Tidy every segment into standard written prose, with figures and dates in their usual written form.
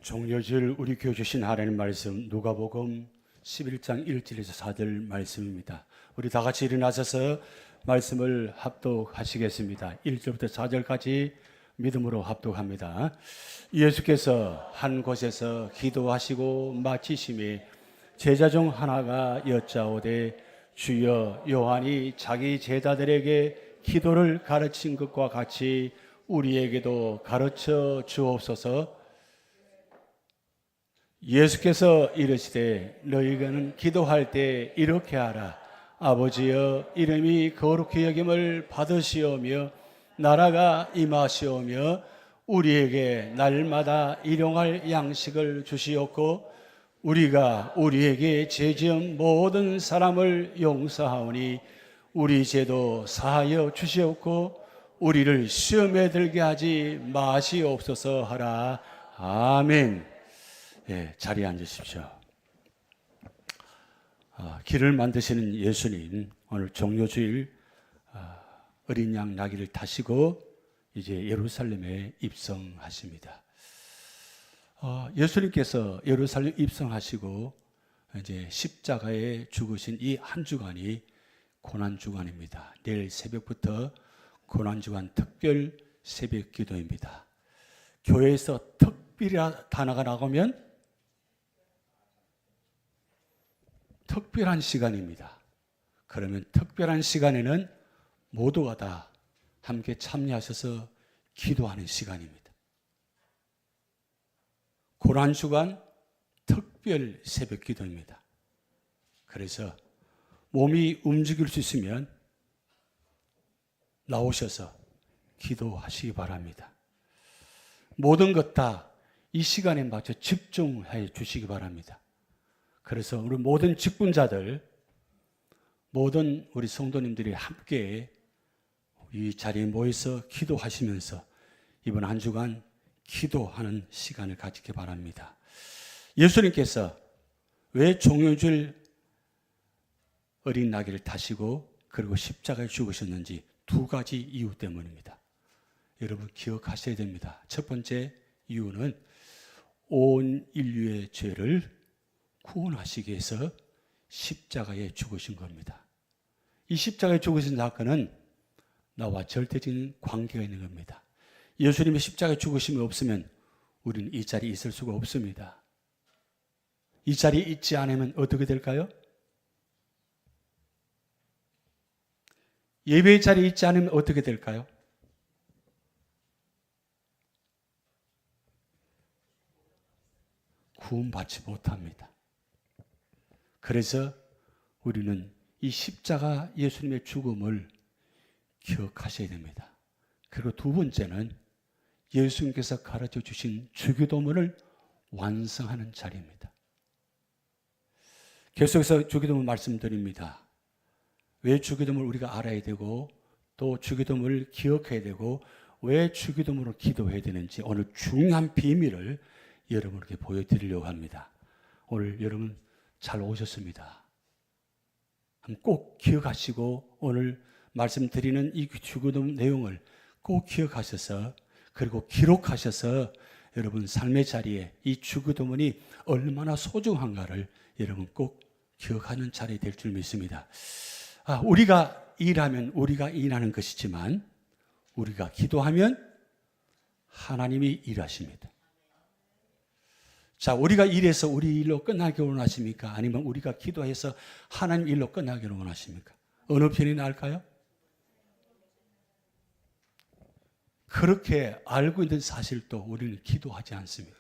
종려줄 우리 교회 주신 하나님 말씀 누가복음 11장 1절에서 4절 말씀입니다. 우리 다 같이 일어나셔서 말씀을 합독하시겠습니다. 1절부터 4절까지 믿음으로 합독합니다. 예수께서 한 곳에서 기도하시고 마치심에 제자 중 하나가 여짜오되 주여 요한이 자기 제자들에게 기도를 가르친 것과 같이 우리에게도 가르쳐 주옵소서. 예수께서 이르시되 너희는 기도할 때 이렇게 하라. 아버지여 이름이 거룩히 여김을 받으시오며 나라가 임하시오며 우리에게 날마다 일용할 양식을 주시옵고 우리가 우리에게 죄지은 모든 사람을 용서하오니 우리 죄도 사하여 주시옵고 우리를 시험에 들게 하지 마시옵소서 하라. 아멘. 예, 자리에 앉으십시오. 길을 만드시는 예수님, 오늘 종료주일 어린 양 나귀를 타시고 이제 예루살렘에 입성하십니다. 예수님께서 예루살렘 입성하시고 이제 십자가에 죽으신 이 한 주간이 고난주간입니다. 내일 새벽부터 고난주간 특별 새벽 기도입니다. 교회에서 특별한 단어가 나오면 특별한 시간입니다. 그러면 특별한 시간에는 모두가 다 함께 참여하셔서 기도하는 시간입니다. 고난주간 특별 새벽 기도입니다. 그래서 몸이 움직일 수 있으면 나오셔서 기도하시기 바랍니다. 모든 것 다 이 시간에 맞춰 집중해 주시기 바랍니다. 그래서 우리 모든 직분자들, 모든 우리 성도님들이 함께 이 자리에 모여서 기도하시면서 이번 한 주간 기도하는 시간을 가지기 바랍니다. 예수님께서 왜 종려줄 어린 나귀를 타시고 그리고 십자가에 죽으셨는지 두 가지 이유 때문입니다. 여러분 기억하셔야 됩니다. 첫 번째 이유는 온 인류의 죄를 구원하시기 위해서 십자가에 죽으신 겁니다. 이 십자가에 죽으신 사건은 나와 절대적인 관계가 있는 겁니다. 예수님의 십자가에 죽으심이 없으면 우리는 이 자리에 있을 수가 없습니다. 이 자리에 있지 않으면 어떻게 될까요? 예배의 자리에 있지 않으면 어떻게 될까요? 구원받지 못합니다. 그래서 우리는 이 십자가 예수님의 죽음을 기억하셔야 됩니다. 그리고 두 번째는 예수님께서 가르쳐 주신 주기도문을 완성하는 자리입니다. 계속해서 주기도문 말씀드립니다. 왜 주기도문을 우리가 알아야 되고 또 주기도문을 기억해야 되고 왜 주기도문으로 기도해야 되는지 오늘 중요한 비밀을 여러분에게 보여드리려고 합니다. 오늘 여러분 잘 오셨습니다. 꼭 기억하시고 오늘 말씀드리는 이 주기도문 내용을 꼭 기억하셔서 그리고 기록하셔서 여러분 삶의 자리에 이 주기도문이 얼마나 소중한가를 여러분 꼭 기억하는 자리에 될 줄 믿습니다. 우리가 일하면 우리가 일하는 것이지만 우리가 기도하면 하나님이 일하십니다. 자, 우리가 일해서 우리 일로 끝나기를 원하십니까? 아니면 우리가 기도해서 하나님 일로 끝나기를 원하십니까? 어느 편이 나을까요? 그렇게 알고 있는 사실도 우리는 기도하지 않습니다.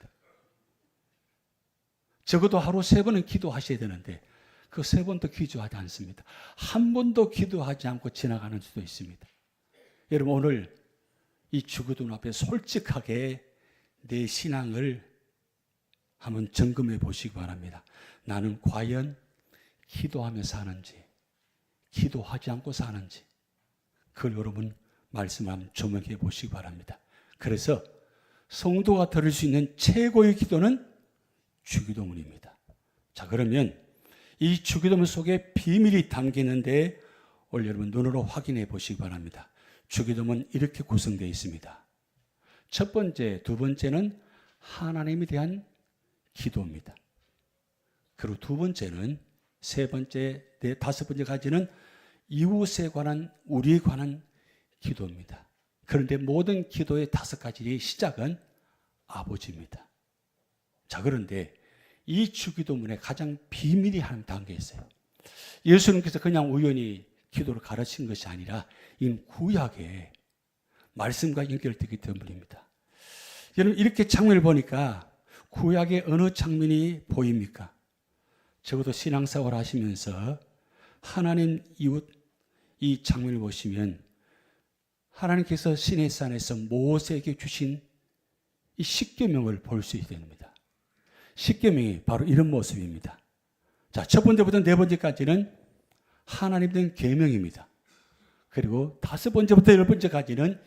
적어도 하루 3번은 기도하셔야 되는데 그 3번도 기도하지 않습니다. 한 번도 기도하지 않고 지나가는 수도 있습니다. 여러분 오늘 이 주기도문 앞에 솔직하게 내 신앙을 한번 점검해 보시기 바랍니다. 나는 과연 기도하며 사는지 기도하지 않고 사는지 그걸 여러분 말씀을 한번 조명해 보시기 바랍니다. 그래서 성도가 들을 수 있는 최고의 기도는 주기도문입니다. 자, 그러면 이 주기도문 속에 비밀이 담기는데 오늘 여러분 눈으로 확인해 보시기 바랍니다. 주기도문 이렇게 구성되어 있습니다. 첫 번째, 두 번째는 하나님에 대한 기도입니다. 그리고 두 번째는, 세 번째, 다섯 번째 가지는 이웃에 관한, 우리에 관한 기도입니다. 그런데 모든 기도의 다섯 가지의 시작은 아버지입니다. 자, 그런데 이 주기도문에 가장 비밀이 한 단계 있어요. 예수님께서 그냥 우연히 기도를 가르친 것이 아니라 이 구약의 말씀과 연결되기 때문입니다. 여러분, 이렇게 장면을 보니까 구약의 어느 장면이 보입니까? 적어도 신앙생활 하시면서 하나님 이웃 이 장면을 보시면 하나님께서 시내산에서 모세에게 주신 이 십계명을 볼 수 있게 됩니다. 십계명이 바로 이런 모습입니다. 자, 첫 번째부터 네 번째까지는 하나님 된 계명입니다. 그리고 다섯 번째부터 열 번째까지는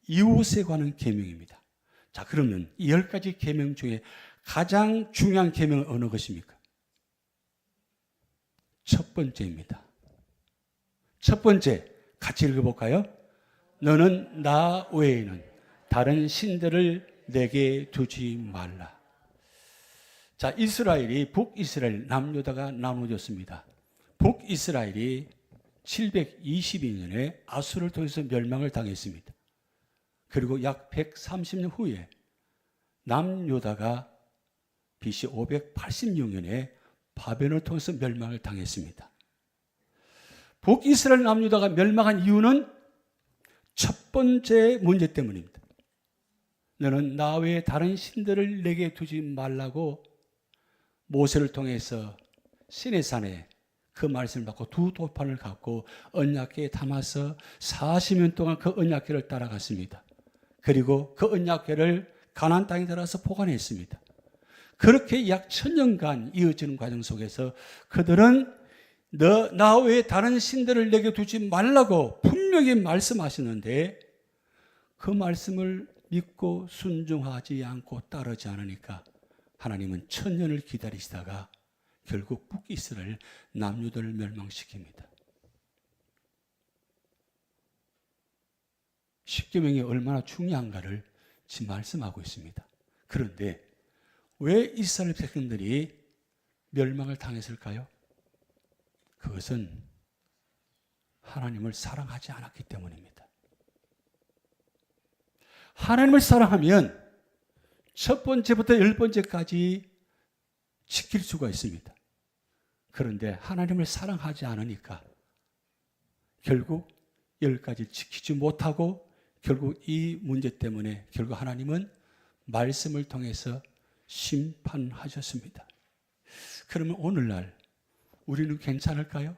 이웃에 관한 계명입니다. 자, 그러면 이 10가지 계명 중에 가장 중요한 계명은 어느 것입니까? 첫 번째입니다. 첫 번째, 같이 읽어볼까요? 너는 나 외에는 다른 신들을 내게 두지 말라. 자, 이스라엘이 북이스라엘, 남유다가 나눠졌습니다. 북이스라엘이 722년에 아수를 통해서 멸망을 당했습니다. 그리고 약 130년 후에 남유다가 BC 586년에 바벨론을 통해서 멸망을 당했습니다. 북이스라엘 남유다가 멸망한 이유는 첫 번째 문제 때문입니다. 너는 나 외에 다른 신들을 내게 두지 말라고 모세를 통해서 시내산에 그 말씀을 받고 두 돌판을 갖고 언약궤에 담아서 40년 동안 그 언약궤를 따라갔습니다. 그리고 그 언약궤를 가나안 땅에 들어서 보관했습니다. 그렇게 약 1000년간 이어지는 과정 속에서 그들은 나 외에 다른 신들을 내게 두지 말라고 분명히 말씀하시는데 그 말씀을 믿고 순종하지 않고 따르지 않으니까 하나님은 1000년을 기다리시다가 결국 북이스라엘 남유다를 멸망시킵니다. 십계명이 얼마나 중요한가를 지금 말씀하고 있습니다. 그런데 왜 이스라엘 백성들이 멸망을 당했을까요? 그것은 하나님을 사랑하지 않았기 때문입니다. 하나님을 사랑하면 첫 번째부터 열 번째까지 지킬 수가 있습니다. 그런데 하나님을 사랑하지 않으니까 결국 10가지를 지키지 못하고 결국 이 문제 때문에 결국 하나님은 말씀을 통해서 심판하셨습니다. 그러면 오늘날 우리는 괜찮을까요?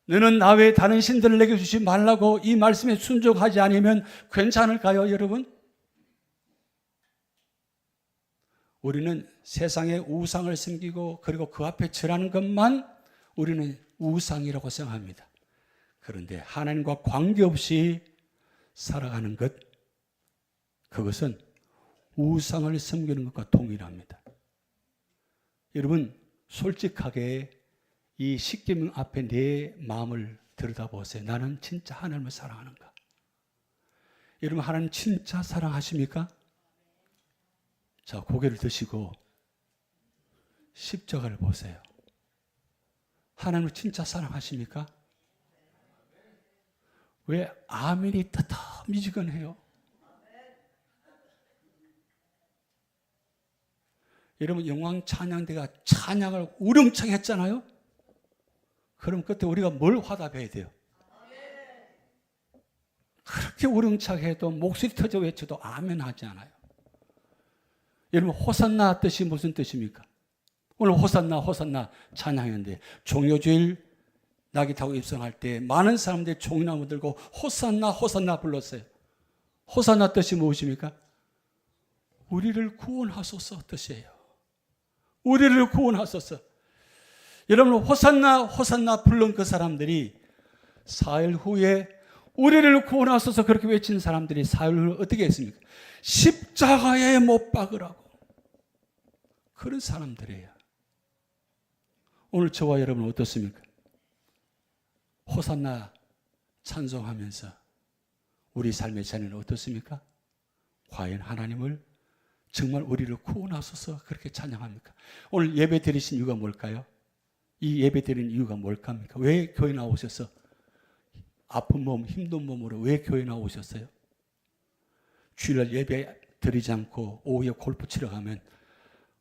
너는 나 외에 다른 신들을 내게 주지 말라고 이 말씀에 순종하지 않으면 괜찮을까요, 여러분? 우리는 세상의 우상을 섬기고 그리고 그 앞에 절하는 것만 우리는 우상이라고 생각합니다. 그런데 하나님과 관계없이 살아가는 것, 그것은 우상을 섬기는 것과 동일합니다. 여러분, 솔직하게 이 십계명 앞에 내 마음을 들여다보세요. 나는 진짜 하나님을 사랑하는가? 여러분, 하나님 진짜 사랑하십니까? 자, 고개를 드시고 십자가를 보세요. 하나님을 진짜 사랑하십니까? 왜 아멘이 미지근해요? 여러분, 영광 찬양대가 찬양을 우렁차게 했잖아요? 그럼 그때 우리가 뭘 화답해야 돼요? 그렇게 우렁차게 해도 목소리 터져 외쳐도 아멘 하지 않아요. 여러분, 호산나 뜻이 무슨 뜻입니까? 오늘 호산나 찬양했는데 종료주일 낙이 타고 입성할 때 많은 사람들이 종이나무 들고 호산나 불렀어요. 호산나 뜻이 무엇입니까? 우리를 구원하소서 뜻이에요. 우리를 구원하소서. 여러분, 호산나 부른 그 사람들이 사흘 후에 우리를 구원하소서 그렇게 외친 사람들이 사흘 후에 어떻게 했습니까? 십자가에 못 박으라고. 그런 사람들이에요. 오늘 저와 여러분 어떻습니까? 호산나 찬송하면서 우리 삶의 자리는 어떻습니까? 과연 하나님을 정말 우리를 구원하소서 그렇게 찬양합니까? 오늘 예배 드리신 이유가 뭘까요? 이 예배 드리는 이유가 뭘까입니까? 왜 교회 나오셔서 아픈 몸, 힘든 몸으로 왜 교회 나오셨어요? 주일날 예배 드리지 않고 오후에 골프 치러 가면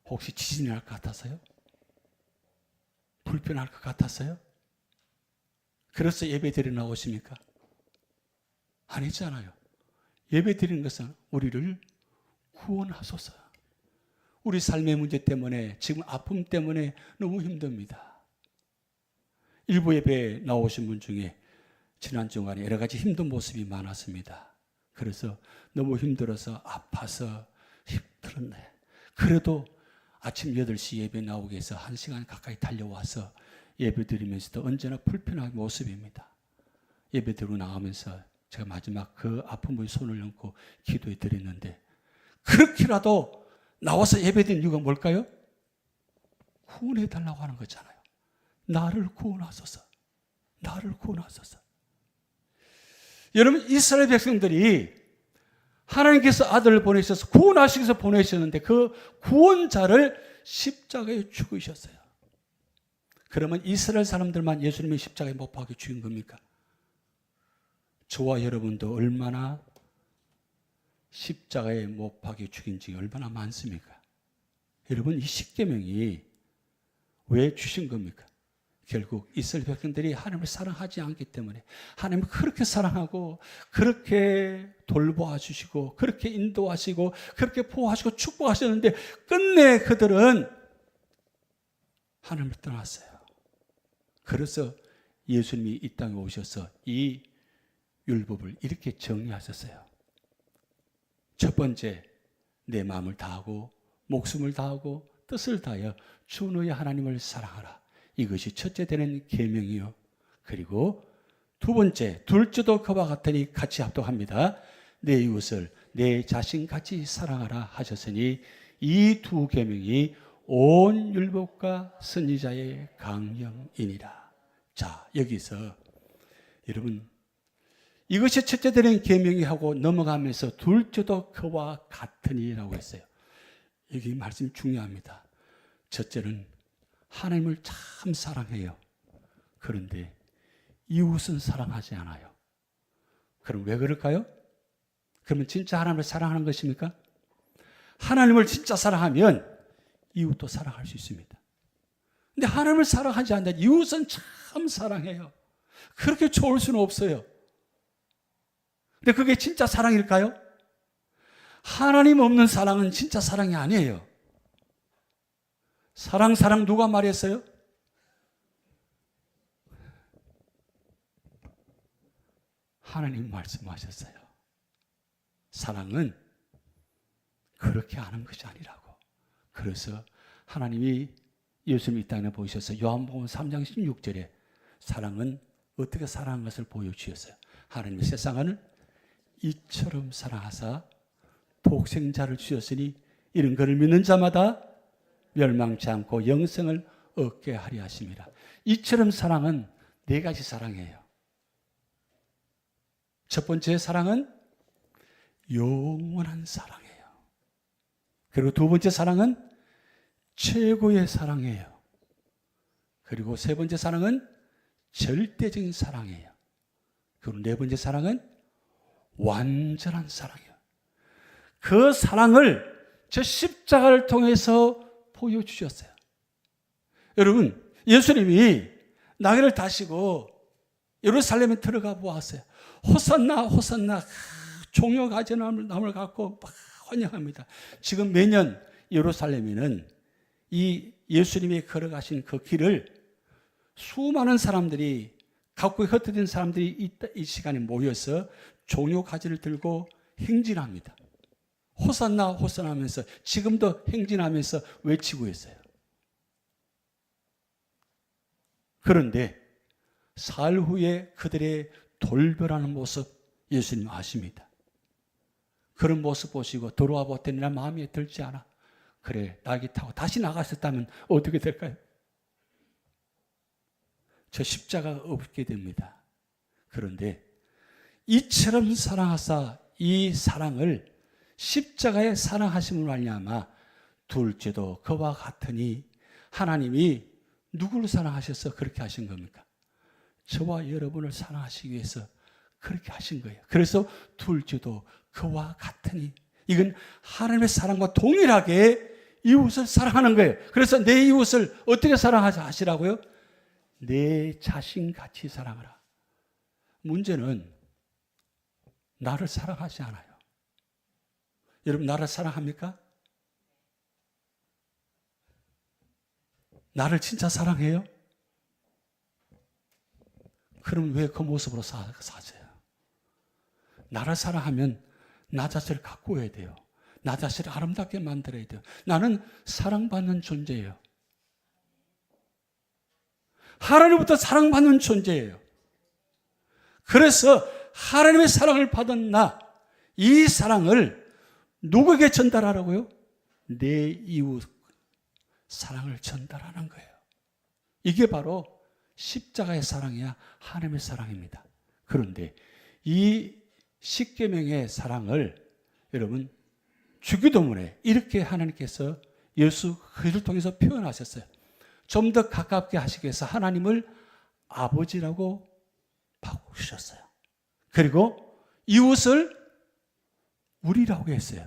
혹시 지진이 날 것 같아서요? 불편할 것 같아서요? 그래서 예배 드리러 나오십니까? 아니잖아요. 예배 드리는 것은 우리를 구원하소서. 우리 삶의 문제 때문에, 지금 아픔 때문에 너무 힘듭니다. 일부 예배에 나오신 분 중에 지난 주간에 여러 가지 힘든 모습이 많았습니다. 그래서 너무 힘들어서 아파서 힘들었네. 그래도 아침 8시 예배 나오기 위해서 1시간 가까이 달려와서 예배 드리면서도 언제나 불편한 모습입니다. 예배 드리고 나가면서 제가 마지막 그 아픈 분의 손을 얹고 기도해 드렸는데, 그렇게라도 나와서 예배 드리는 이유가 뭘까요? 구원해 달라고 하는 거잖아요. 나를 구원하소서. 나를 구원하소서. 여러분, 이스라엘 백성들이 하나님께서 아들을 보내셔서 구원하시기 위해서 보내셨는데 그 구원자를 십자가에 죽으셨어요. 그러면 이스라엘 사람들만 예수님의 십자가에 못 박혀 죽인 겁니까? 저와 여러분도 얼마나 십자가에 못 박혀 죽인 지 얼마나 많습니까? 여러분, 이 십계명이 왜 주신 겁니까? 결국 이스라엘 백성들이 하나님을 사랑하지 않기 때문에, 하나님을 그렇게 사랑하고 그렇게 돌보아 주시고 그렇게 인도하시고 그렇게 보호하시고 축복하셨는데 끝내 그들은 하나님을 떠났어요. 그래서 예수님이 이 땅에 오셔서 이 율법을 이렇게 정리하셨어요. 첫 번째, 내 마음을 다하고 목숨을 다하고 뜻을 다하여 주 너의 하나님을 사랑하라. 이것이 첫째 되는 계명이요. 그리고 두 번째, 둘째도 그와 같으니 같이 합독합니다. 내 이웃을 내 자신같이 사랑하라 하셨으니 이 두 계명이 온 율법과 선지자의 강령이니라. 자, 여기서 여러분, 이것이 첫째 되는 계명이 하고 넘어가면서 둘째도 그와 같으니라고 했어요. 여기 말씀이 중요합니다. 첫째는 하나님을 참 사랑해요. 그런데 이웃은 사랑하지 않아요. 그럼 왜 그럴까요? 그러면 진짜 하나님을 사랑하는 것입니까? 하나님을 진짜 사랑하면 이웃도 사랑할 수 있습니다. 근데 하나님을 사랑하지 않는다. 이웃은 참 사랑해요. 그렇게 좋을 수는 없어요. 근데 그게 진짜 사랑일까요? 하나님 없는 사랑은 진짜 사랑이 아니에요. 사랑 누가 말했어요? 하나님 말씀하셨어요. 사랑은 그렇게 하는 것이 아니라고. 그래서 하나님이 예수님 이 땅에 보이셔서 요한복음 3장 16절에 사랑은 어떻게 사랑하는 것을 보여주셨어요. 하나님이 세상을 이처럼 사랑하사 독생자를 주셨으니 이런 것을 믿는 자마다 멸망치 않고 영생을 얻게 하려 하심이라. 이처럼 사랑은 네 가지 사랑이에요. 첫 번째 사랑은 영원한 사랑이에요. 그리고 두 번째 사랑은 최고의 사랑이에요. 그리고 세 번째 사랑은 절대적인 사랑이에요. 그리고 네 번째 사랑은 완전한 사랑이에요. 그 사랑을 저 십자가를 통해서 보여주셨어요. 여러분, 예수님이 나귀를 타시고 예루살렘에 들어가 보았어요. 호산나 호산나 종려가지 나무를 갖고 막 환영합니다. 지금 매년 예루살렘에는 이 예수님이 걸어가신 그 길을 수많은 사람들이, 각국에 흩어진 사람들이 이 시간에 모여서 종려가지를 들고 행진합니다. 호산나 호산나 하면서 지금도 행진하면서 외치고 있어요. 그런데 사흘 후에 그들의 돌변하는 모습 예수님 아십니다. 그런 모습 보시고 돌아와 봤더니 나 마음에 들지 않아. 그래, 날개 타고 다시 나갔었다면 어떻게 될까요? 저 십자가가 없게 됩니다. 그런데 이처럼 사랑하사 이 사랑을 십자가의 사랑하심을 말미암아 둘째도 그와 같으니 하나님이 누구를 사랑하셔서 그렇게 하신 겁니까? 저와 여러분을 사랑하시기 위해서 그렇게 하신 거예요. 그래서 둘째도 그와 같으니 이건 하나님의 사랑과 동일하게 이웃을 사랑하는 거예요. 그래서 내 이웃을 어떻게 사랑하시라고요? 내 자신같이 사랑하라. 문제는 나를 사랑하지 않아요. 여러분 나를 사랑합니까? 나를 진짜 사랑해요? 그럼 왜 그 모습으로 사세요? 나를 사랑하면 나 자신을 가꾸어야 돼요. 나 자신을 아름답게 만들어야 돼요. 나는 사랑받는 존재예요. 하나님부터 사랑받는 존재예요. 그래서 하나님의 사랑을 받은 나, 이 사랑을 누구에게 전달하라고요? 내 이웃 사랑을 전달하는 거예요. 이게 바로 십자가의 사랑이야 하나님의 사랑입니다. 그런데 이 십계명의 사랑을 여러분 주기도문에 이렇게 하나님께서 예수 그리스도를 통해서 표현하셨어요. 좀 더 가깝게 하시기 위해서 하나님을 아버지라고 바꾸셨어요. 그리고 이웃을 우리라고 했어요.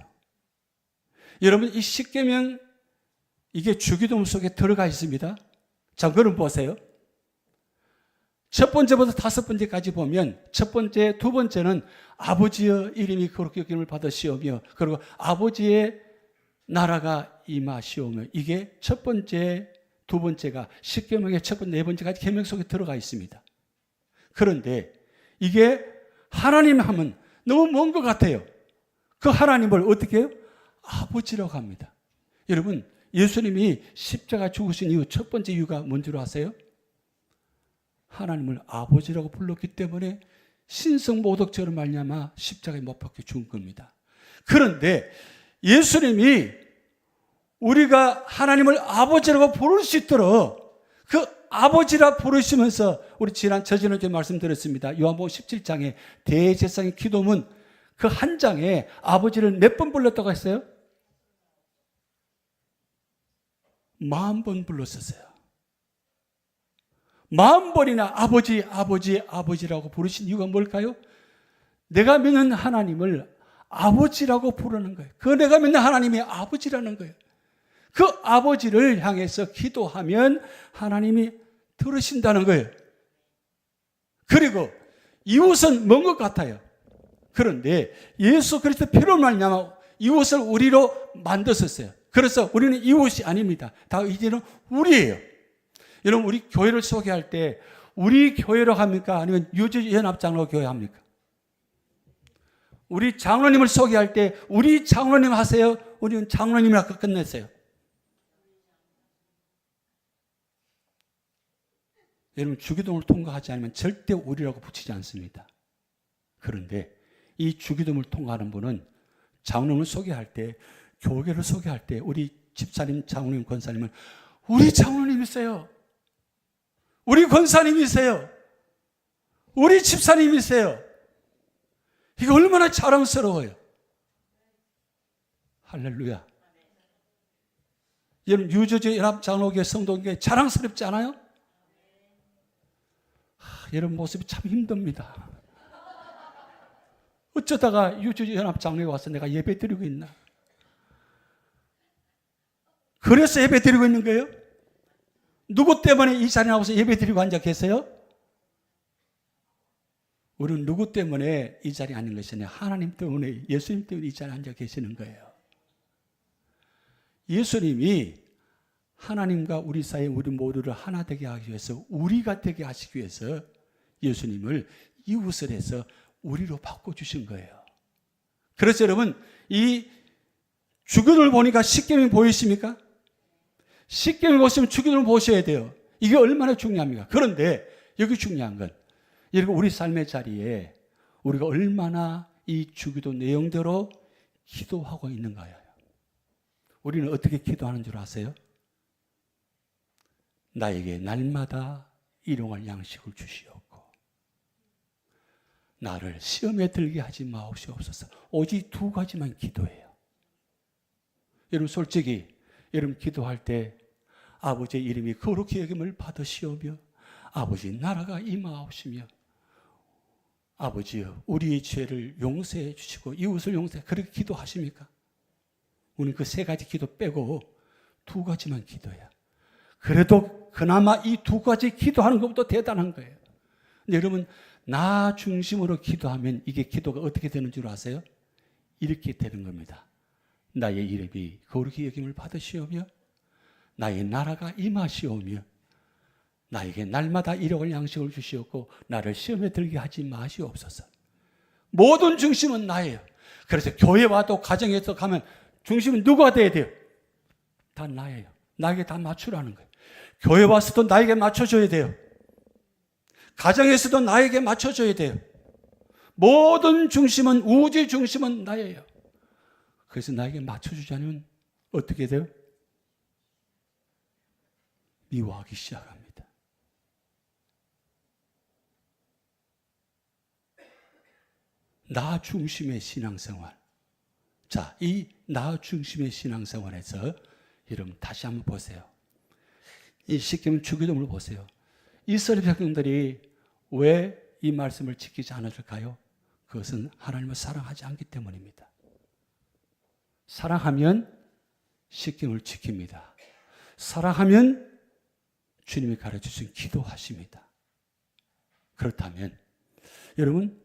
여러분 이 십계명 이게 주기도문 속에 들어가 있습니다. 자, 그럼 보세요. 첫 번째부터 다섯 번째까지 보면 첫 번째, 두 번째는 아버지의 이름이 거룩히 여김을 받으시오며 그리고 아버지의 나라가 임하시오며 이게 첫 번째, 두 번째가 십계명의 첫 번째, 네 번째까지 계명 속에 들어가 있습니다. 그런데 이게 하나님 하면 너무 먼 것 같아요. 그 하나님을 어떻게 해요? 아버지라고 합니다. 여러분 예수님이 십자가 죽으신 이유 첫 번째 이유가 뭔 줄 아세요? 하나님을 아버지라고 불렀기 때문에 신성모독죄로 말미암아 십자가에 못 박혀 죽은 겁니다. 그런데 예수님이 우리가 하나님을 아버지라고 부를 수 있도록 그 아버지라 부르시면서 우리 저지난주에 말씀드렸습니다. 요한복음 17장에 대제사장의 기도문 그 한 장에 아버지를 몇 번 불렀다고 했어요? 40번 불렀었어요. 40번이나 아버지, 아버지, 아버지라고 부르신 이유가 뭘까요? 내가 믿는 하나님을 아버지라고 부르는 거예요. 그 내가 믿는 하나님이 아버지라는 거예요. 그 아버지를 향해서 기도하면 하나님이 들으신다는 거예요. 그리고 이웃은 먼 것 같아요. 그런데 예수 그리스도 피로 말미암아 이웃을 우리로 만드셨어요. 그래서 우리는 이웃이 아닙니다. 다 이제는 우리예요. 여러분 우리 교회를 소개할 때 우리 교회로 합니까? 아니면 유주연합장로 교회 합니까? 우리 장로님을 소개할 때 우리 장로님 하세요? 우리는 장로님이라고 끝냈어요. 여러분 주기도문을 통과하지 않으면 절대 우리라고 붙이지 않습니다. 그런데 이 주기도문을 통과하는 분은 장로님을 소개할 때 교회를 소개할 때 우리 집사님, 장로님, 권사님은 우리 장로님이세요. 우리 권사님이세요. 우리 집사님이세요. 이게 얼마나 자랑스러워요. 할렐루야. 여러분 유저지 연합장로교회 성도교회 자랑스럽지 않아요? 여러분 모습이 참 힘듭니다. 어쩌다가 유저지 연합장로에 와서 내가 예배 드리고 있나? 그래서 예배 드리고 있는 거예요? 누구 때문에 이 자리에 나와서 예배 드리고 앉아 계세요? 우리는 누구 때문에 이 자리에 앉는 것이 아니라 하나님 때문에, 예수님 때문에 이 자리에 앉아 계시는 거예요. 예수님이 하나님과 우리 사이 우리 모두를 하나 되게 하기 위해서, 우리가 되게 하시기 위해서 예수님을 이웃을 해서 우리로 바꿔주신 거예요. 그래서 여러분 이 주기도를 보니까 십계명 보이십니까? 십계명 보시면 주기도를 보셔야 돼요. 이게 얼마나 중요합니까? 그런데 여기 중요한 건 여러분 우리 삶의 자리에 우리가 얼마나 이 주기도 내용대로 기도하고 있는가요? 우리는 어떻게 기도하는 줄 아세요? 나에게 날마다 일용할 양식을 주시옵고 나를 시험에 들게 하지 마옵시옵소서. 오직 두 가지만 기도해요. 여러분 솔직히 여러분 기도할 때 아버지의 이름이 거룩히 여김을 받으시오며 아버지 나라가 임하옵시며 아버지여 우리의 죄를 용서해 주시고 이웃을 용서해 그렇게 기도하십니까? 우리는 그 세 가지 기도 빼고 두 가지만 기도해요. 그래도 그나마 이 두 가지 기도하는 것부터 대단한 거예요. 근데 여러분 나 중심으로 기도하면 이게 기도가 어떻게 되는 줄 아세요? 이렇게 되는 겁니다. 나의 이름이 거룩히 여김을 받으시오며 나의 나라가 임하시오며 나에게 날마다 일용할 양식을 주시옵고 나를 시험에 들게 하지 마시옵소서. 모든 중심은 나예요. 그래서 교회 와도 가정에서 가면 중심은 누가 돼야 돼요? 다 나예요. 나에게 다 맞추라는 거예요. 교회 와서도 나에게 맞춰줘야 돼요. 가정에서도 나에게 맞춰줘야 돼요. 모든 중심은 우주의 중심은 나예요. 그래서 나에게 맞춰주지 않으면 어떻게 돼요? 미워하기 시작합니다. 나 중심의 신앙생활. 자, 이 나 중심의 신앙생활에서 여러분 다시 한번 보세요. 이 시kem 주기도문을 보세요. 이스라엘 백성들이 왜 이 말씀을 지키지 않았을까요? 그것은 하나님을 사랑하지 않기 때문입니다. 사랑하면 시킴을 지킵니다. 사랑하면 주님이 가르쳐주신 기도하십니다. 그렇다면 여러분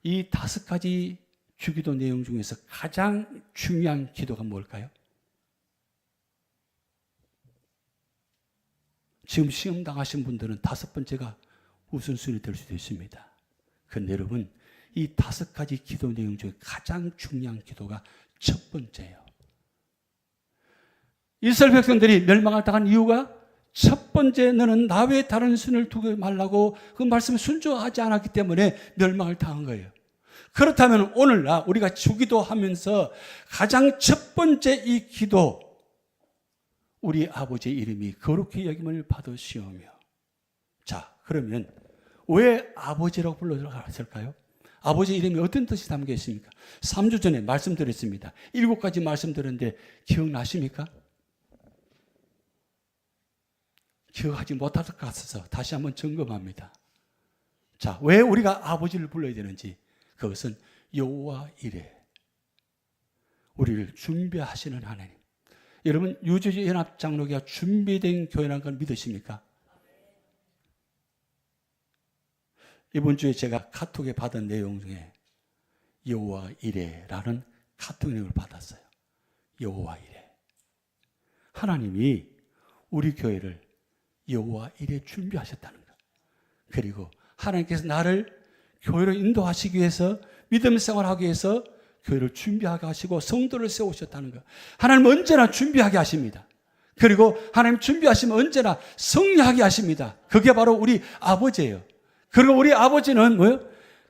이 5가지 주기도 내용 중에서 가장 중요한 기도가 뭘까요? 지금 시험 당하신 분들은 5번째가 우선순위 될 수도 있습니다. 그런데 여러분 이 5가지 기도 내용 중에 가장 중요한 기도가 첫 번째예요. 이스라엘 백성들이 멸망을 당한 이유가 첫 번째 너는 나 외에 다른 신을 두지 말라고 그 말씀을 순종하지 않았기 때문에 멸망을 당한 거예요. 그렇다면 오늘날 우리가 주기도하면서 가장 첫 번째 이 기도 우리 아버지의 이름이 거룩히 여김을 받으시오며 자 그러면 왜 아버지라고 불러들어갔을까요? 아버지의 이름이 어떤 뜻이 담겨 있습니까? 3주 전에 말씀드렸습니다. 7가지 말씀드렸는데 기억나십니까? 기억하지 못할 것 같아서 다시 한번 점검합니다. 자, 왜 우리가 아버지를 불러야 되는지 그것은 여호와 이레 우리를 준비하시는 하나님. 여러분 유저지 연합장로교가 준비된 교회라는 걸 믿으십니까? 이번 주에 제가 카톡에 받은 내용 중에 여호와 이레라는 카톡 내용을 받았어요. 여호와 이레. 하나님이 우리 교회를 여호와 이레 준비하셨다는 것. 그리고 하나님께서 나를 교회로 인도하시기 위해서 믿음 생활하기 위해서 교회를 준비하게 하시고 성도를 세우셨다는 것. 하나님 언제나 준비하게 하십니다. 그리고 하나님 준비하시면 언제나 승리하게 하십니다. 그게 바로 우리 아버지예요. 그리고 우리 아버지는 뭐요?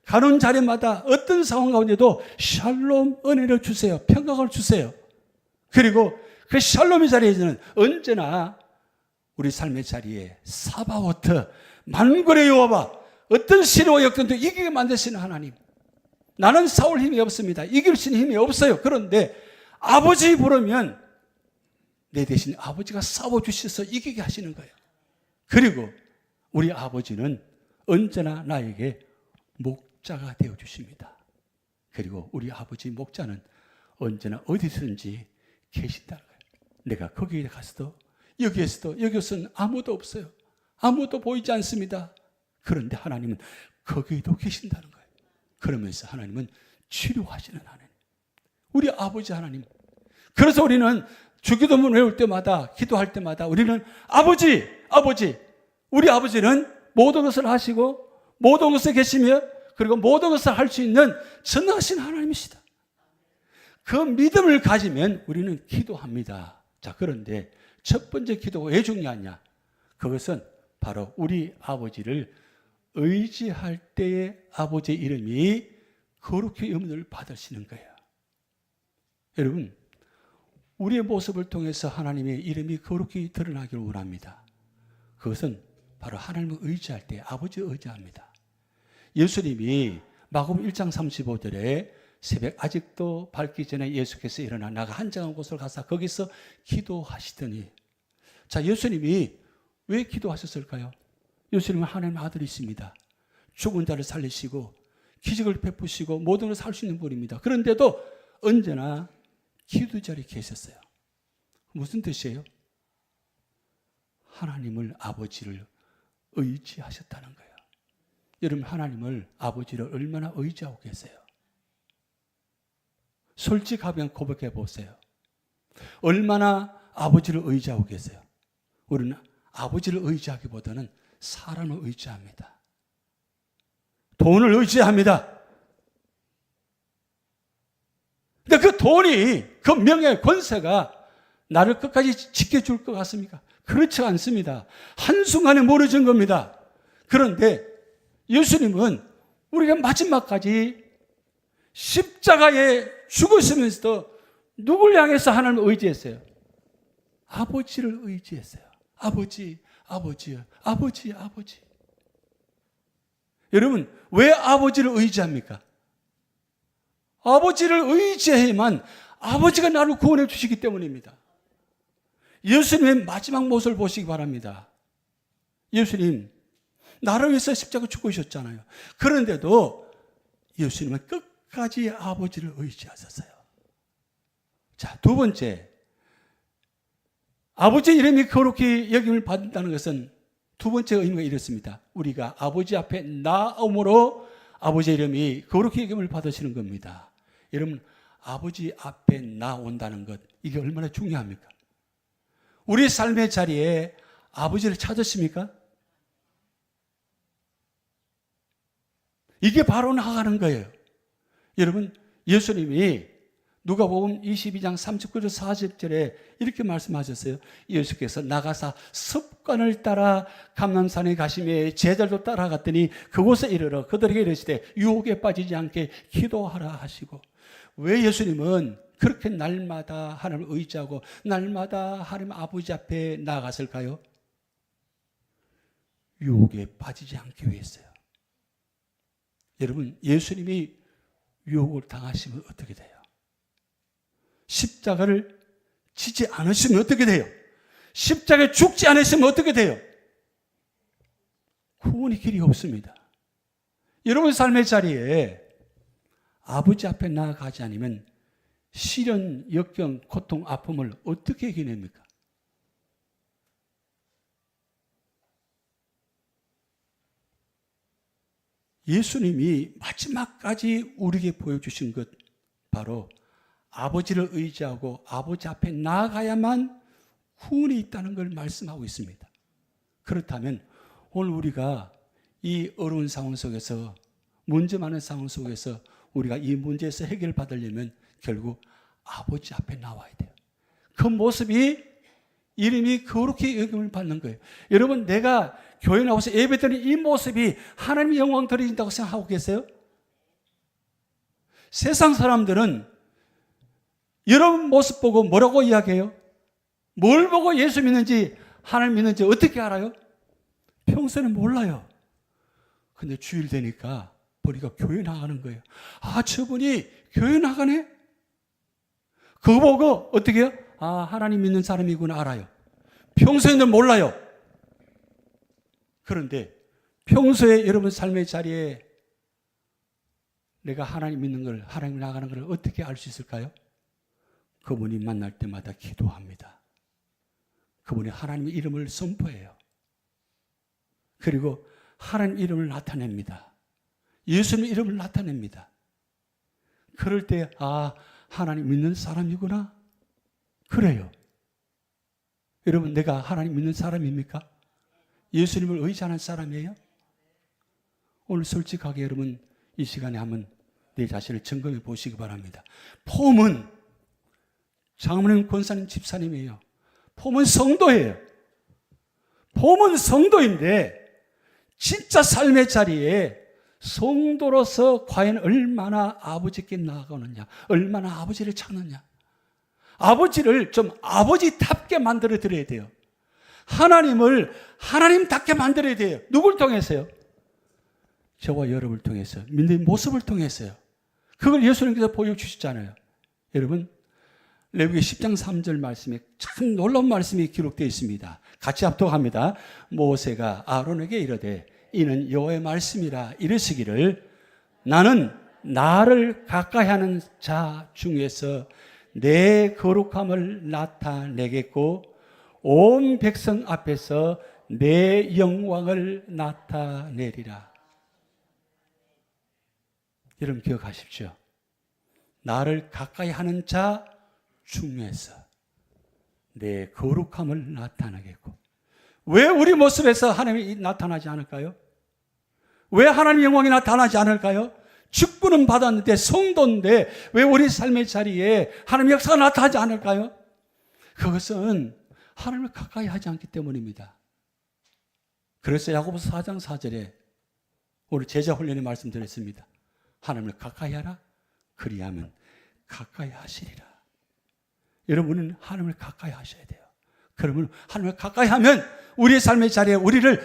가는 자리마다 어떤 상황 가운데도 샬롬 은혜를 주세요. 평강을 주세요. 그리고 그 샬롬의 자리에서는 언제나 우리 삶의 자리에 사바오트 만군의 여호와 어떤 신과 역전도 이기게 만드시는 하나님. 나는 싸울 힘이 없습니다. 이길 수 있는 힘이 없어요. 그런데 아버지 부르면 내 대신 아버지가 싸워주셔서 이기게 하시는 거예요. 그리고 우리 아버지는 언제나 나에게 목자가 되어주십니다. 그리고 우리 아버지 목자는 언제나 어디든지 계신다는 거예요. 내가 거기에 가서도 여기에서도 여기서는 아무도 없어요. 아무도 보이지 않습니다. 그런데 하나님은 거기에도 계신다는 거예요. 그러면서 하나님은 치료하시는 하나님. 우리 아버지 하나님. 그래서 우리는 주기도문 외울 때마다 기도할 때마다 우리는 아버지 우리 아버지는 모든 것을 하시고 모든 것에 계시며 그리고 모든 것을 할 수 있는 전능하신 하나님이시다. 그 믿음을 가지면 우리는 기도합니다. 자, 그런데 첫 번째 기도가 왜 중요하냐? 그것은 바로 우리 아버지를 의지할 때의 아버지의 이름이 거룩히 염려를 받으시는 거예요. 여러분, 우리의 모습을 통해서 하나님의 이름이 거룩히 드러나기를 원합니다. 그것은 바로 하나님을 의지할 때 아버지를 의지합니다. 예수님이 마가복음 1장 35절에 새벽 아직도 밝기 전에 예수께서 일어나 나가 한정한 곳을 가서 거기서 기도하시더니, 자, 예수님이 왜 기도하셨을까요? 예수님은 하나님의 아들이십니다. 죽은 자를 살리시고 기적을 베푸시고 모든 걸 살 수 있는 분입니다. 그런데도 언제나 기도 자리에 계셨어요. 무슨 뜻이에요? 하나님을, 아버지를 의지하셨다는 거예요. 여러분, 하나님을, 아버지를 얼마나 의지하고 계세요? 솔직하게 고백해 보세요. 얼마나 아버지를 의지하고 계세요? 우리는 아버지를 의지하기보다는 사람을 의지합니다. 돈을 의지합니다. 근데 그 돈이, 그 명예, 권세가 나를 끝까지 지켜줄 것 같습니까? 그렇지 않습니다. 한순간에 멀어진 겁니다. 그런데 예수님은 우리가 마지막까지 십자가에 죽으시면서도 누굴 향해서 하나님을 의지했어요? 아버지를 의지했어요. 아버지, 아버지요. 아버지, 아버지. 여러분, 왜 아버지를 의지합니까? 아버지를 의지해야만 아버지가 나를 구원해 주시기 때문입니다. 예수님의 마지막 모습을 보시기 바랍니다. 예수님, 나를 위해서 십자가 죽으셨잖아요. 그런데도 예수님은 끝까지 아버지를 의지하셨어요. 자, 두 번째, 아버지 이름이 거룩히 여김을 받는다는 것은 두 번째 의미가 이렇습니다. 우리가 아버지 앞에 나옴으로 아버지 이름이 거룩히 여김을 받으시는 겁니다. 여러분, 아버지 앞에 나온다는 것, 이게 얼마나 중요합니까? 우리 삶의 자리에 아버지를 찾으십니까? 이게 바로 나아가는 거예요. 여러분, 예수님이 누가복음 22장 39절 40절에 이렇게 말씀하셨어요. 예수께서 나가사 습관을 따라 감람산에 가시며 제자들도 따라갔더니 그곳에 이르러 그들에게 이르시되 유혹에 빠지지 않게 기도하라 하시고. 왜 예수님은 그렇게 날마다 하나님을 의지하고 날마다 하나님 아버지 앞에 나아갔을까요? 유혹에 빠지지 않기 위해서요. 여러분, 예수님이 유혹을 당하시면 어떻게 돼요? 십자가를 지지 않으시면 어떻게 돼요? 십자가에 죽지 않으시면 어떻게 돼요? 구원의 길이 없습니다. 여러분 삶의 자리에 아버지 앞에 나아가지 않으면 시련, 역경, 고통, 아픔을 어떻게 이겨냅니까? 예수님이 마지막까지 우리에게 보여주신 것, 바로 아버지를 의지하고 아버지 앞에 나아가야만 구원이 있다는 걸 말씀하고 있습니다. 그렇다면 오늘 우리가 이 어려운 상황 속에서, 문제 많은 상황 속에서 우리가 이 문제에서 해결을 받으려면 결국 아버지 앞에 나와야 돼요. 그 모습이 이름이 거룩히 여김을 받는 거예요. 여러분, 내가 교회 나와서 예배드리는 이 모습이 하나님의 영광 드린다고 생각하고 계세요? 세상 사람들은 여러분 모습 보고 뭐라고 이야기해요? 뭘 보고 예수 믿는지, 하나님 믿는지 어떻게 알아요? 평소에는 몰라요. 근데 주일 되니까 보니까 교회 나가는 거예요. 아, 저분이 교회 나가네? 그거 보고 어떻게 해요? 아, 하나님 믿는 사람이구나 알아요. 평소에는 몰라요. 그런데 평소에 여러분 삶의 자리에 내가 하나님 믿는 걸, 하나님 나가는 걸 어떻게 알 수 있을까요? 그분이 만날 때마다 기도합니다. 그분이 하나님의 이름을 선포해요. 그리고 하나님 이름을 나타냅니다. 예수님의 이름을 나타냅니다. 그럴 때, 아, 하나님 믿는 사람이구나. 그래요. 여러분, 내가 하나님 믿는 사람입니까? 예수님을 의지하는 사람이에요? 오늘 솔직하게 여러분 이 시간에 한번 내 자신을 점검해 보시기 바랍니다. 폼은 장로님, 권사님, 집사님이에요. 폼은 성도예요. 폼은 성도인데 진짜 삶의 자리에 성도로서 과연 얼마나 아버지께 나아가느냐, 얼마나 아버지를 찾느냐. 아버지를 좀 아버지답게 만들어 드려야 돼요. 하나님을 하나님답게 만들어야 돼요. 누굴 통해서요? 저와 여러분을 통해서, 믿는 모습을 통해서요. 그걸 예수님께서 보여주셨잖아요. 여러분, 레위기 10장 3절 말씀에 참 놀라운 말씀이 기록되어 있습니다. 같이 합독합니다. 모세가 아론에게 이르되 이는 여호와의 말씀이라 이르시기를 나는 나를 가까이 하는 자 중에서 내 거룩함을 나타내겠고 온 백성 앞에서 내 영광을 나타내리라. 여러분 기억하십시오. 나를 가까이 하는 자 중에서 내 거룩함을 나타내겠고. 왜 우리 모습에서 하나님이 나타나지 않을까요? 왜 하나님의 영광이 나타나지 않을까요? 직분은 받았는데 성도인데 왜 우리 삶의 자리에 하나님의 역사가 나타나지 않을까요? 그것은 하나님을 가까이 하지 않기 때문입니다. 그래서 야고보서 4장 4절에 오늘 제자 훈련에 말씀드렸습니다. 하나님을 가까이 하라. 그리하면 가까이 하시리라. 여러분은 하나님을 가까이 하셔야 돼요. 그러면 하나님을 가까이 하면 우리의 삶의 자리에 우리를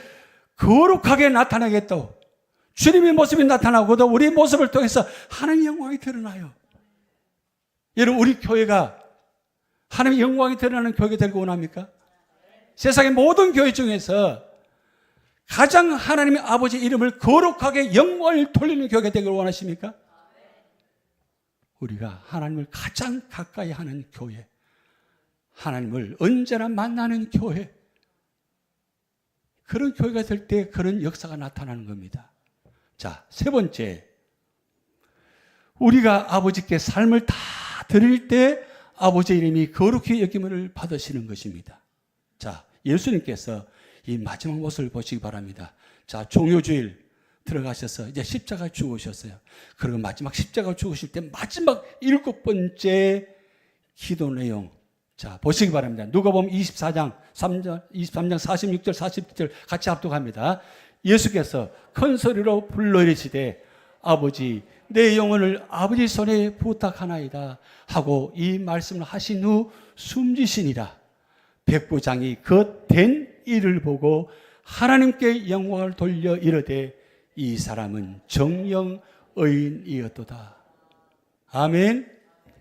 거룩하게 나타내겠다고 주님의 모습이 나타나고도 우리 모습을 통해서 하나님의 영광이 드러나요. 여러분 우리 교회가 하나님의 영광이 드러나는 교회가 되고 원합니까? 세상의 모든 교회 중에서 가장 하나님의 아버지 이름을 거룩하게 영광을 돌리는 교회가 되기를 원하십니까? 우리가 하나님을 가장 가까이 하는 교회, 하나님을 언제나 만나는 교회, 그런 교회가 될 때 그런 역사가 나타나는 겁니다. 자, 세 번째, 우리가 아버지께 삶을 다 드릴 때 아버지의 이름이 거룩히 여김을 받으시는 것입니다. 자, 예수님께서 이 마지막 모습을 보시기 바랍니다. 자, 종료주일 들어가셔서 이제 십자가 죽으셨어요. 그리고 마지막 십자가 죽으실 때 마지막 7번째 기도 내용. 자, 보시기 바랍니다. 누가복음 23장 46절 47절 같이 합독합니다. 예수께서 큰 소리로 불러 이르시되 아버지 내 영혼을 아버지 손에 부탁하나이다 하고 이 말씀을 하신 후 숨지시니라. 백부장이 그 된 일을 보고 하나님께 영광을 돌려 이르되 이 사람은 정령 의인이었도다. 아멘.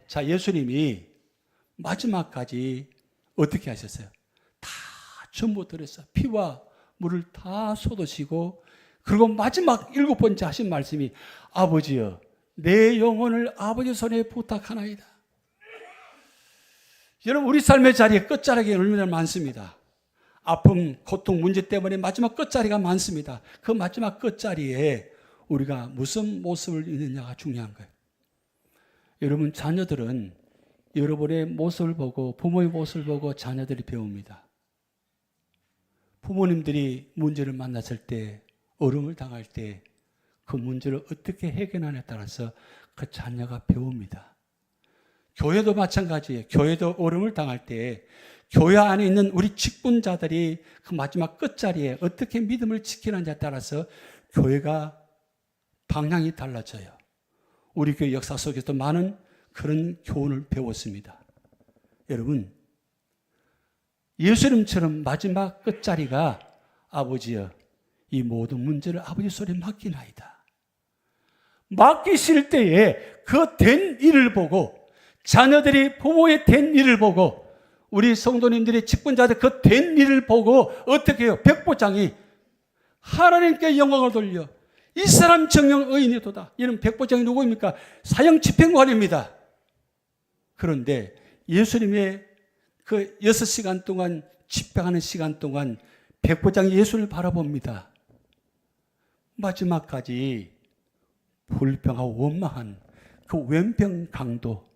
자, 예수님이 마지막까지 어떻게 하셨어요? 다 전부 들었어요. 피와 물을 다 쏟으시고 그리고 마지막 7번째 하신 말씀이 아버지여 내 영혼을 아버지 손에 부탁하나이다. 여러분 우리 삶의 자리에 끝자락이 얼마나 많습니다. 아픔, 고통, 문제 때문에 마지막 끝자리가 많습니다. 그 마지막 끝자리에 우리가 무슨 모습을 있느냐가 중요한 거예요. 여러분 자녀들은 여러분의 모습을 보고 부모의 모습을 보고 자녀들이 배웁니다. 부모님들이 문제를 만났을 때 어려움을 당할 때 그 문제를 어떻게 해결하느냐에 따라서 그 자녀가 배웁니다. 교회도 마찬가지예요. 교회도 어려움을 당할 때 교회 안에 있는 우리 직분자들이 그 마지막 끝자리에 어떻게 믿음을 지키느냐에 따라서 교회가 방향이 달라져요. 우리 교회 역사 속에서도 많은 그런 교훈을 배웠습니다. 여러분 예수님처럼 마지막 끝자리가 아버지여 이 모든 문제를 아버지 손에 맡기나이다. 맡기실 때에 그 된 일을 보고 자녀들이 부모의 된 일을 보고 우리 성도님들이 직분자들 그 된 일을 보고 어떻게 해요? 백부장이 하나님께 영광을 돌려 이 사람 정령 의인이도다. 이런 백부장이 누구입니까? 사형 집행관입니다. 그런데 예수님의 그 6시간 동안 집행하는 시간 동안 백부장이 예수를 바라봅니다. 마지막까지 불평하고 원망한 그 왼편 강도,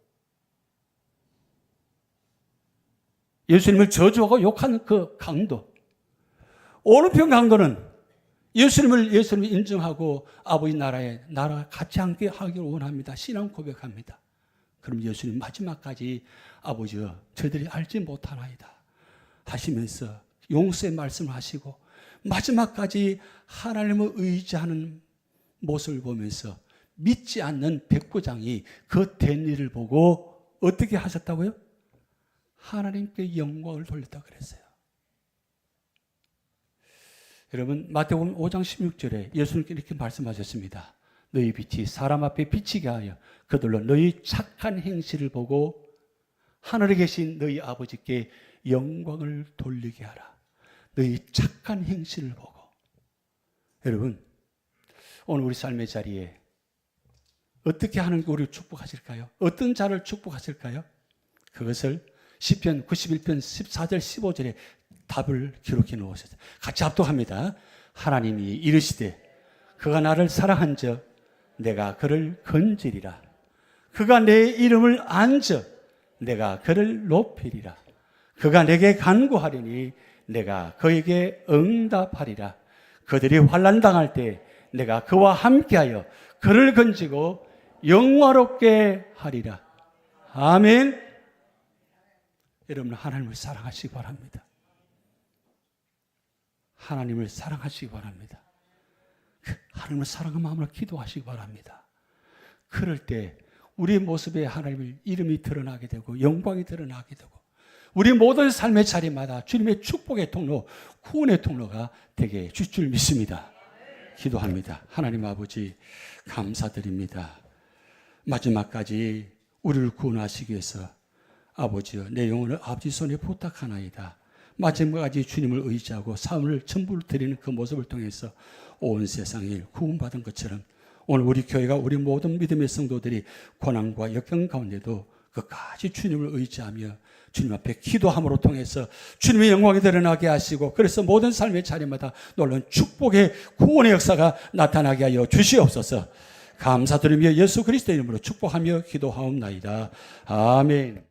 예수님을 저주하고 욕하는 그 강도, 오른편 강도는 예수님을 인정하고 아버지 나라가 같이 함께 하기를 원합니다. 신앙 고백합니다. 그럼 예수님 마지막까지 아버지여 저들이 알지 못하나이다 하시면서 용서의 말씀을 하시고 마지막까지 하나님을 의지하는 모습을 보면서 믿지 않는 백부장이 그 된 일을 보고 어떻게 하셨다고요? 하나님께 영광을 돌렸다고 그랬어요. 여러분 마태복음 5장 16절에 예수님께 이렇게 말씀하셨습니다. 너희 빛이 사람 앞에 비치게 하여 그들로 너희 착한 행실을 보고 하늘에 계신 너희 아버지께 영광을 돌리게 하라. 너희 착한 행실을 보고. 여러분, 오늘 우리 삶의 자리에 어떻게 하는 게 우리를 축복하실까요? 어떤 자를 축복하실까요? 그것을 시편 91편 14절 15절에 답을 기록해 놓으셨어요. 같이 합독합니다. 하나님이 이르시되 그가 나를 사랑한즉 내가 그를 건지리라. 그가 내 이름을 안즉 내가 그를 높이리라. 그가 내게 간구하리니 내가 그에게 응답하리라. 그들이 환난 당할 때 내가 그와 함께하여 그를 건지고 영화롭게 하리라. 아멘. 여러분, 하나님을 사랑하시기 바랍니다. 하나님을 사랑하시기 바랍니다. 하나님을 사랑하는 마음으로 기도하시기 바랍니다. 그럴 때 우리 모습에 하나님의 이름이 드러나게 되고 영광이 드러나게 되고 우리 모든 삶의 자리마다 주님의 축복의 통로, 구원의 통로가 되게 줄 줄 믿습니다. 기도합니다. 하나님 아버지 감사드립니다. 마지막까지 우리를 구원하시기 위해서 아버지여 내 영혼을 아버지 손에 부탁하나이다. 마지막까지 주님을 의지하고 삶을 전부를 드리는 그 모습을 통해서 온 세상을 구원받은 것처럼 오늘 우리 교회가 우리 모든 믿음의 성도들이 고난과 역경 가운데도 끝까지 주님을 의지하며 주님 앞에 기도함으로 통해서 주님의 영광이 드러나게 하시고 그래서 모든 삶의 자리마다 놀라운 축복의 구원의 역사가 나타나게 하여 주시옵소서. 감사드리며 예수 그리스도의 이름으로 축복하며 기도하옵나이다. 아멘.